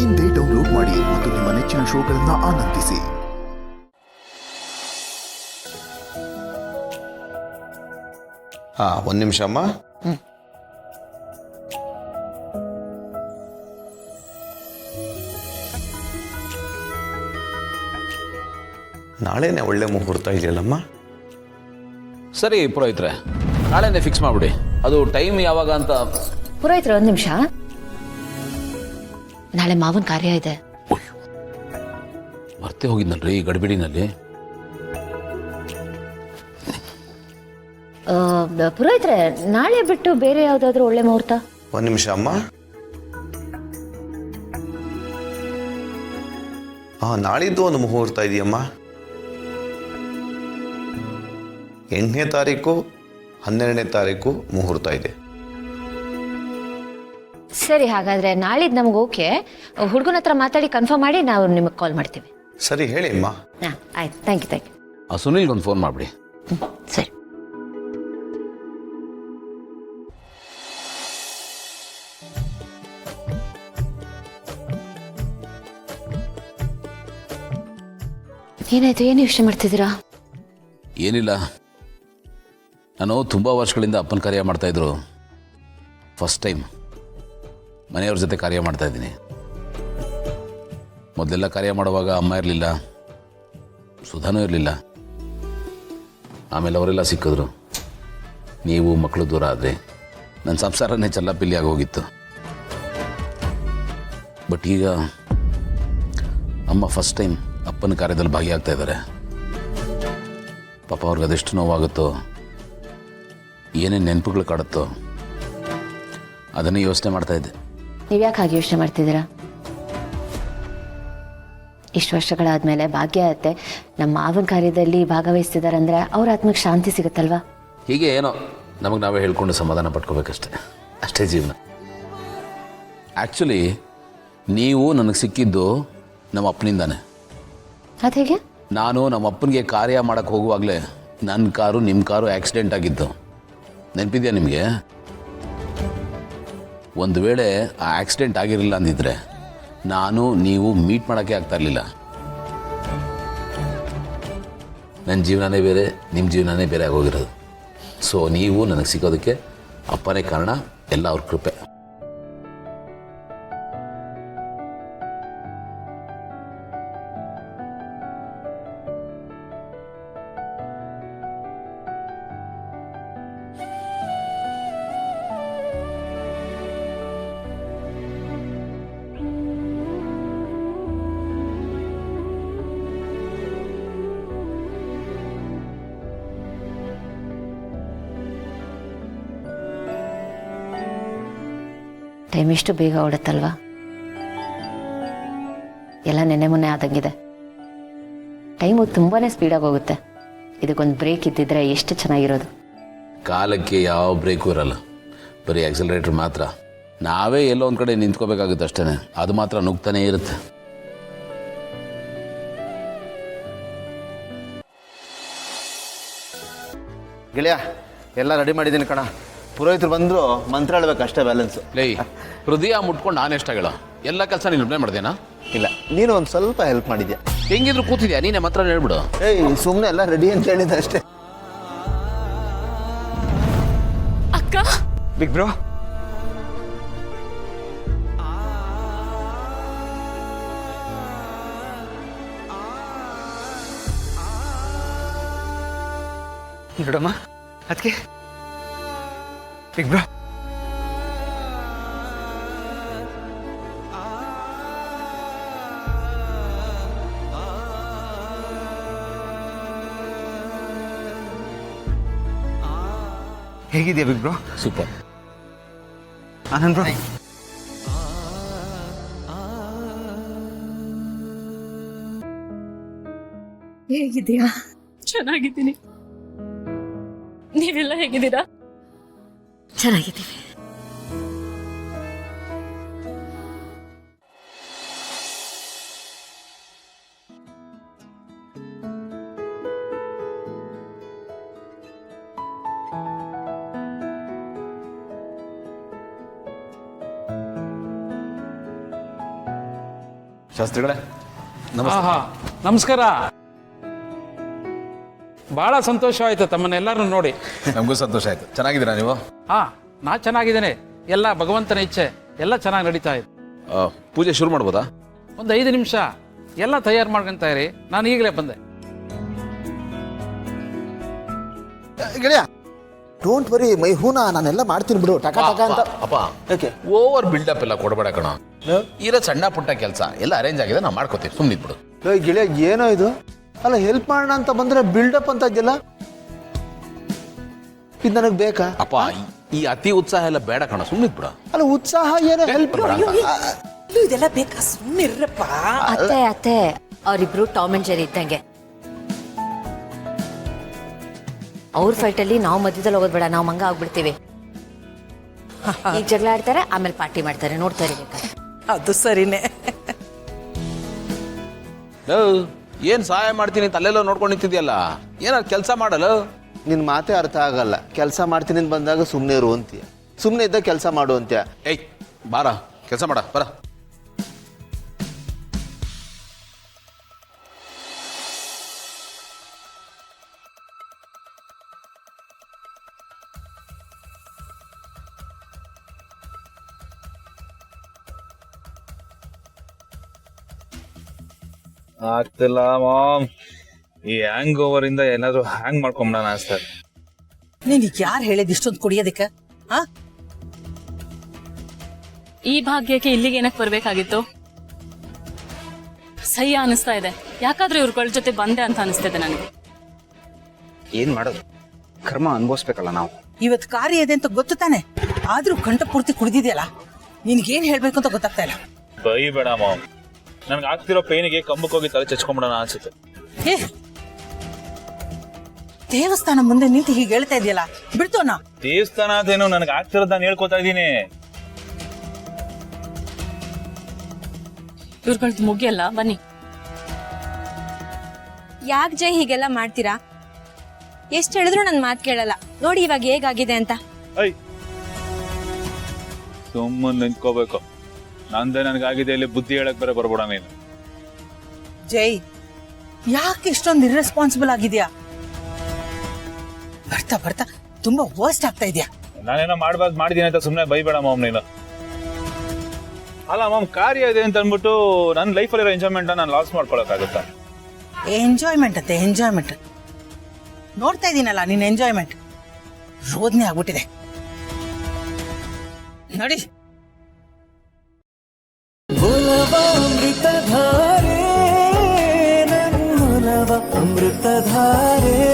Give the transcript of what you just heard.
ಇಂದೇ ಡೌನ್ಲೋಡ್ ಮಾಡಿ ಮತ್ತು ನಿಮ್ಮ ನೆಚ್ಚಿನ ಶೋಗಳನ್ನು ಆನಂದಿಸಿ. ಒಂದು ನಿಮಿಷ ಅಮ್ಮ. ನಾಳೆನೇ ಒಳ್ಳೆ ಮುಹೂರ್ತ ಇದೆಯಲ್ಲಮ್ಮ. ಸರಿ ಪುರೋಹಿತ್ರೆ, ನಾಳೆನೇ ಫಿಕ್ಸ್ ಮಾಡ್ಬಿಡಿ. ಅದು ಟೈಮ್ ಯಾವಾಗ ಅಂತ. ಪುರೋಹಿತ್ರೆ, ಒಂದು ನಿಮಿಷ. ನಾಳೆ ಮಾವನ ಕಾರ್ಯ ಇದೆ. ಮರ್ತೇ ಹೋಗಿದ್ನಲ್ರಿ ಈ ಗಡಿಬಿಡಿನಲ್ಲಿ. ಪುರೋಹಿತ್ರೆ, ನಾಳೆ ಬಿಟ್ಟು ಬೇರೆ ಯಾವ್ದಾದ್ರು ಒಳ್ಳೆ ಮುಹೂರ್ತ? ಒಂದು ನಿಮಿಷ ಅಮ್ಮ. ನಾಳಿದ್ದು ಒಂದು ಮುಹೂರ್ತ ಇದೆಯಮ್ಮ. 8ನೇ ತಾರೀಕು 12ನೇ ತಾರೀಕು ಮುಹೂರ್ತ ಇದೆ. ಸರಿ, ಹಾಗಾದ್ರೆ ನಾಳಿದ್ದು ನಮ್ಗೆ ಓಕೆ. ಹುಡುಗನ ಹತ್ರ ಮಾತಾಡಿ ಕನ್ಫರ್ಮ್ ಮಾಡಿ ನಾವು ನಿಮಗೆ ಕಾಲ್ ಮಾಡ್ತೀವಿ. ಸರಿ ಹೇಳಿ ಅಮ್ಮ. ಹಾಂ, ಆಯ್ತು. Thank you. ಆ ಸುನಿಲ್ಗೊಂದು ಫೋನ್ ಮಾಡಿಬಿಡಿ. ಸರಿ. ಏನಾಯ್ತು? ಏನು ಯೋಚನೆ ಮಾಡ್ತಿದ್ದೀರಾ? ಏನಿಲ್ಲ, ನಾನು ತುಂಬ ವರ್ಷಗಳಿಂದ ಅಪ್ಪನ ಕಾರ್ಯ ಮಾಡ್ತಾಯಿದ್ರು. ಫಸ್ಟ್ ಟೈಮ್ ಮನೆಯವ್ರ ಜೊತೆ ಕಾರ್ಯ ಮಾಡ್ತಾಯಿದ್ದೀನಿ. ಮೊದಲೆಲ್ಲ ಕಾರ್ಯ ಮಾಡುವಾಗ ಅಮ್ಮ ಇರಲಿಲ್ಲ, ಸುಧಾನೂ ಇರಲಿಲ್ಲ. ಆಮೇಲೆ ಅವರೆಲ್ಲ ಸಿಕ್ಕಿದ್ರು. ನೀವು ಮಕ್ಕಳು ದೂರ ಆದರೆ ನನ್ನ ಸಂಸಾರನೇ ಚಲ್ಲಾಪಿಲ್ಲಿ ಆಗೋಗಿತ್ತು. ಬಟ್ ಈಗ ಅಮ್ಮ ಫಸ್ಟ್ ಟೈಮ್ ಅಪ್ಪನ ಕಾರ್ಯದಲ್ಲಿ ಭಾಗಿಯಾಗ್ತಾ ಇದ್ದಾರೆ. ಪಾಪ ಅವ್ರಿಗೆ ಅದೆಷ್ಟು ನೋವಾಗುತ್ತೋ, ಏನೇನು ನೆನಪುಗಳು ಕಾಡುತ್ತೋ ಅದನ್ನೇ ಯೋಚನೆ ಮಾಡ್ತಾಯಿದ್ದೆ. ನೀವು ಯಾಕೆ ಹಾಗೆ ಯೋಚನೆ ಮಾಡ್ತಿದ್ದೀರಾ? ಇಷ್ಟು ವರ್ಷಗಳಾದಮೇಲೆ ಭಾಗ್ಯ ಅತ್ತೆ ನಮ್ಮ ಮಾವನ ಕಾರ್ಯದಲ್ಲಿ ಭಾಗವಹಿಸ್ತಿದ್ದಾರೆ ಅಂದರೆ ಅವ್ರ ಆತ್ಮಕ್ಕೆ ಶಾಂತಿ ಸಿಗುತ್ತಲ್ವಾ? ಹೀಗೆ ಏನೋ ನಮಗೆ ನಾವೇ ಹೇಳ್ಕೊಂಡು ಸಮಾಧಾನ ಪಡ್ಕೋಬೇಕಷ್ಟೆ, ಅಷ್ಟೇ ಜೀವನ. ಆ್ಯಕ್ಚುಲಿ ನೀವು ನನಗೆ ಸಿಕ್ಕಿದ್ದು ನಮ್ಮ ಅಪ್ಪನಿಂದಾನೆ. ಅದು ಹೇಗೆ? ನಾನು ನಮ್ಮ ಅಪ್ಪನಿಗೆ ಕಾರ್ಯ ಮಾಡೋಕ್ಕೆ ಹೋಗುವಾಗಲೇ ನನ್ನ ಕಾರು ನಿಮ್ಮ ಕಾರು ಆಕ್ಸಿಡೆಂಟ್ ಆಗಿತ್ತು. ನೆನಪಿದೆಯಾ ನಿಮಗೆ? ಒಂದು ವೇಳೆ ಆ ಆಕ್ಸಿಡೆಂಟ್ ಆಗಿರಲಿಲ್ಲ ಅಂದಿದ್ರೆ ನಾನು ನೀವು ಮೀಟ್ ಮಾಡೋಕ್ಕೆ ಆಗ್ತಾ ಇರಲಿಲ್ಲ. ನನ್ನ ಜೀವನನೇ ಬೇರೆ, ನಿಮ್ಮ ಜೀವನನೇ ಬೇರೆ ಆಗೋಗಿರೋದು. ಸೊ ನೀವು ನನಗೆ ಸಿಗೋದಕ್ಕೆ ಅಪ್ಪನೇ ಕಾರಣ, ಎಲ್ಲ ಅವ್ರ ಕೃಪೆ. ಟೈಮ್ ಎಷ್ಟು ಬೇಗ ಓಡುತ್ತಲ್ವಾ? ಎಲ್ಲ ನೆನ್ನೆ ಮೊನ್ನೆ ಆದಂಗಿದೆ. ಟೈಮು ತುಂಬಾ ಸ್ಪೀಡಾಗಿ ಹೋಗುತ್ತೆ. ಇದಕ್ಕೊಂದು ಬ್ರೇಕ್ ಇದ್ದಿದ್ರೆ ಎಷ್ಟು ಚೆನ್ನಾಗಿರೋದು. ಕಾಲಕ್ಕೆ ಯಾವ ಬ್ರೇಕು ಇರಲ್ಲ, ಬರೀ ಆಕ್ಸಲರೇಟರ್ ಮಾತ್ರ. ನಾವೇ ಎಲ್ಲೋ ಒಂದು ಕಡೆ ನಿಂತ್ಕೋಬೇಕಾಗುತ್ತೆ ಅಷ್ಟೇ, ಅದು ಮಾತ್ರ ನುಗ್ತಾನೇ ಇರುತ್ತೆ. ಗೆಳೆಯ, ಎಲ್ಲ ರೆಡಿ ಮಾಡಿದ್ದೀನಿ ಕಣ. ಪುರೋಹಿತರು ಬಂದರು, ಮಂತ್ರ ಹೇಳ್ಬೇಕು ಅಷ್ಟೇ, ಬ್ಯಾಲೆನ್ಸ್. ಲೇ, ಹೃದಯ ಮುಟ್ಕೊಂಡು ನಾನೆಷ್ಟಾಗಳ ಎಲ್ಲ ಕೆಲಸ ನೀನು ಒಬ್ಬನೇ ಮಾಡ್ದೇನಾ? ಇಲ್ಲ, ನೀನು ಒಂದು ಸ್ವಲ್ಪ ಹೆಲ್ಪ್ ಮಾಡಿದ್ಯಾ. ಹೆಂಗಿದ್ರು ಕೂತಿದ್ಯಾ, ನೀನೇ ಮಾತ್ರ ಹೇಳ್ಬಿಡು. ಏಯ್, ಸುಮ್ಮನೆ ಎಲ್ಲ ರೆಡಿ ಅಂತ ಹೇಳಿದ್ದೆ ಅಷ್ಟೇ. ಅಕ್ಕ, ಬಿಗ್ ಬ್ರೋ, ನೋಡಮ್ಮ ಅದಕ್ಕೆ ಬಿಗ್ ಬ್ರೋ. ಹೇಗಿದೆಯಾ big bro? Super. Anand bro, ಹೇಗಿದ್ದೀಯಾ? ಚೆನ್ನಾಗಿದ್ದೀನಿ. ನೀವೆಲ್ಲ ಹೇಗಿದ್ದೀರಾ? ಚೆನ್ನಾಗಿದ್ದೀವಿ. ಶಾಸ್ತ್ರಿಗಳೇ ಆಹಾ ನಮಸ್ಕಾರ. ಭಾಳ ಸಂತೋಷವಾಯಿತು ತಮ್ಮನ್ನೆಲ್ಲರೂ ನೋಡಿ. ನಮಗೂ ಸಂತೋಷ ಆಯ್ತು. ಚೆನ್ನಾಗಿದ್ದೀರಾ ನೀವು? ನಾ ಚೆನ್ನಾಗಿದ್ದೇನೆ. ಎಲ್ಲ ಭಗವಂತನ ಇಚ್ಛೆ, ಎಲ್ಲ ಚೆನ್ನಾಗಿ ನಡೀತಾ ಇದೆ. ಪೂಜೆ ಶುರು ಮಾಡ್ಬೋದಾ? ಒಂದು 5 ನಿಮಿಷ ಎಲ್ಲ ತಯಾರು ಮಾಡ್ಕೊಂತ ಇರಿ, ನಾನು ಈಗಲೇ ಬಂದೆ. ಗೆಳೆಯ ಡೋಂಟ್ ವರಿ ಮೈ ಹೂನಾ, ನಾನೆಲ್ಲ ಮಾಡ್ತೀನಿ ಬಿಡು. ಟಕ ಟಕ ಅಂತ ಅಪ್ಪ ಯಾಕೆ ಓವರ್ ಬಿಲ್ಡಪ್ ಎಲ್ಲ ಕೊಡಬೇಡ ಕಣ. ಇರೋ ಸಣ್ಣ ಪುಟ್ಟ ಕೆಲಸ ಎಲ್ಲ ಅರೇಂಜ್ ಆಗಿದೆ, ನಾವು ಮಾಡ್ಕೋತೀವಿ, ಸುಮ್ಮನೆ ಬಿಡು. ಗೆಳೆಯ ಏನೋ ಇದು, ಅಲ್ಲ ಹೆಲ್ಪ್ ಮಾಡೋಣ ಅಂತ ಬಂದ್ರೆ ಬಿಲ್ಡಪ್ ಅಂತ ಇದೆಯಲ್ಲ, ಇದು ನನಗೆ ಬೇಕಾ? ಅಪ್ಪ ಈ ಅತಿ ಉತ್ಸಾಹ ಎಲ್ಲ ಬೇಡ ಕಣ, ಸುಮ್ಮನೆ ಬಿಡ. ಅಲ್ಲ ಉತ್ಸಾಹ ಏನೋ ಹೆಲ್ಪ್ ಇದೆಲ್ಲ ಬೇಕಾ? ಸುಮ್ಮನಿರ್ರಪ್ಪ. ಅತ್ತೆ ಅತ್ತೆ ಅವರಿಬ್ರು ಟಾಮ್ ಅಂಡ್ ಜೆರಿ ಇದ್ದಂಗೆ. ಅವ್ರ ಫೈಟಲ್ಲಿ ನಾವು ಮಧ್ಯದಲ್ಲಿ ಹೋಗೋದು ಬೇಡ, ನಾವು ಮಂಗ ಆಗ್ಬಿಡ್ತೀವಿ. ಈಗ ಜಗಳ ಆಡ್ತಾರೆ, ಆಮೇಲೆ ಪಾರ್ಟಿ ಮಾಡ್ತಾರೆ, ನೋಡ್ತಾ ಇರ್ಬೇಕಾದ್ರೆ. ಅದು ಸರಿನೇ. ಏನ್ ಸಹಾಯ ಮಾಡ್ತೀನಿ ಅಂತ ಅಲ್ಲೆಲ್ಲ ನೋಡ್ಕೊಂಡು ನಿಂತಿದ್ಯಲ್ಲ, ಏನಾದ್ರು ಕೆಲಸ ಮಾಡಲ್ಲ? ನಿನ್ ಮಾತೇ ಅರ್ಥ ಆಗಲ್ಲ. ಕೆಲಸ ಮಾಡ್ತೀನಿ ಅಂತ ಬಂದಾಗ ಸುಮ್ಮನೆ ಇರು ಅಂತೀಯ, ಸುಮ್ಮನೆ ಇದ್ದಾಗ ಕೆಲಸ ಮಾಡು ಅಂತೀಯ. ಏಯ್ ಬಾರ ಕೆಲಸ ಮಾಡ ಬರ. ಆಗ್ತಿಲ್ಲ ಮಾಮ್, ಈ ಹ್ಯಾಂಗ್ ಓವರ್ ಇಂದ ಏನಾದ್ರು ಹ್ಯಾಂಗ್ ಮಾಡ್ಕೊಂಬಿಡೋಣ ಅನ್ಸ್ತಾರೆ. ನಿನಗೆ ಯಾರು ಹೇಳಿದ್ ಇಷ್ಟೊಂದು ಕುಡಿಯೋದಕ್ಕೆ? ಈ ಭಾಗ್ಯಕ್ಕೆ ಇಲ್ಲಿಗೆ ಏನಕ್ಕೆ ಬರ್ಬೇಕಾಗಿತ್ತು? ಸಹ್ಯ ಅನಿಸ್ತಾ ಇದೆ. ಯಾಕಾದ್ರೂ ಇವ್ರಗಳ ಜೊತೆ ಬಂದೆ ಅಂತ ಅನಿಸ್ತಿದೆ ನನಗೆ. ಏನ್ ಮಾಡೋದು, ಕರ್ಮ ಅನ್ಭವಿಸ್ಬೇಕಲ್ಲ ನಾವು. ಇವತ್ತು ಕಾರ್ಯ ಇದೆ ಅಂತ ಗೊತ್ತು ತಾನೆ, ಆದ್ರೂ ಕಂಠ ಪೂರ್ತಿ ಕುಡಿದಿದೆಯಲ್ಲ, ನಿನ್ಗೇನ್ ಹೇಳ್ಬೇಕು ಅಂತ ಗೊತ್ತಾಗ್ತಾ ಇಲ್ಲ. ಬೈ ಬೇಡ ಮಾಮ್, ನನ್ಗೆ ಆಗ್ತಿರೋ ಪೇನಿಗೆ ಕಂಬಕ್ಕೆ ಹೋಗಿ ತಲೆ ಚಚ್ಕೊಂಬಿಡೋಣ ಅನ್ಸುತ್ತೆ. ಏ ದೇವಸ್ಥಾನ ಮುಂದೆ ನಿಂತು ಹೀಗೆ ಹೇಳ್ತಾ ಇದೆಯಲ್ಲ, ಬಿಡ್ತೋಣ. ದೇವಸ್ಥಾನ ಅದೇನು, ನನಗೆ ಆಗ್ತಿರೋದು ನಾನು ಹೇಳ್ಕೊತಾ ಇದ್ದೀನಿ. ಇವ್ರಗಳ್ದು ಮುಗಿಯಲ್ಲ, ಬನ್ನಿ. ಯಾಕೆ ಜೈ ಹೀಗೆಲ್ಲ ಮಾಡ್ತೀರಾ? ಎಷ್ಟು ಹೇಳಿದ್ರು ನನ್ನ ಮಾತು ಕೇಳಲ್ಲ. ನೋಡಿ ಇವಾಗ ಹೇಗಾಗಿದೆ ಅಂತ. ಸುಮ್ಮನೆ ನಿಂತ್ಕೋಬೇಕು. ನಂದೇ ನನಗಾಗಿದೆ, ಇಲ್ಲಿ ಬುದ್ಧಿ ಹೇಳಕ್ ಬೇರೆ ಬರ್ಬೇಡ ನೀನು. ಜೈ ಯಾಕೆ ಇಷ್ಟೊಂದು ಇರ್ರೆಸ್ಪಾನ್ಸಿಬಲ್ ಆಗಿದ್ಯಾ? ಬರ್ತಾ ಬರ್ತಾ ತುಂಬಾ ವರ್ಸ್ಟ್ ಆಗ್ತಾ ಇದೆಯಾ. ನಾನೇನೋ ಮಾಡ್ಬಾರ್ದು ಮಾಡಿದೀನಿ ಅಂತ ಸುಮ್ಮನೆ ಬೈಬೇಡ ಮಾಮ್ ನೀನು. ಅಲ್ಲ ಮಾಮ್, ಕಾರ್ಯ ಇದೆ ಅಂತ ಅಂದ್ಬಿಟ್ಟು ನನ್ನ ಲೈಫಲ್ಲಿರೋ ಎಂಜಾಯ್ಮೆಂಟ್ ನಾನು ಲಾಸ್ ಮಾಡ್ಕೊಳಕ್ಕಾಗುತ್ತಾ? ಎಂಜಾಯ್ಮೆಂಟ್ ಅಂತೆ ಎಂಜಾಯ್ಮೆಂಟ್. ನೋಡ್ತಾ ಇದೀನಲ್ಲ ನಿನ್ ಎಂಜಾಯ್ಮೆಂಟ್ ರೋದನೆ ಆಗ್ಬಿಟ್ಟಿದೆ ನೋಡಿ. ಅಮೃತಧಾರೆ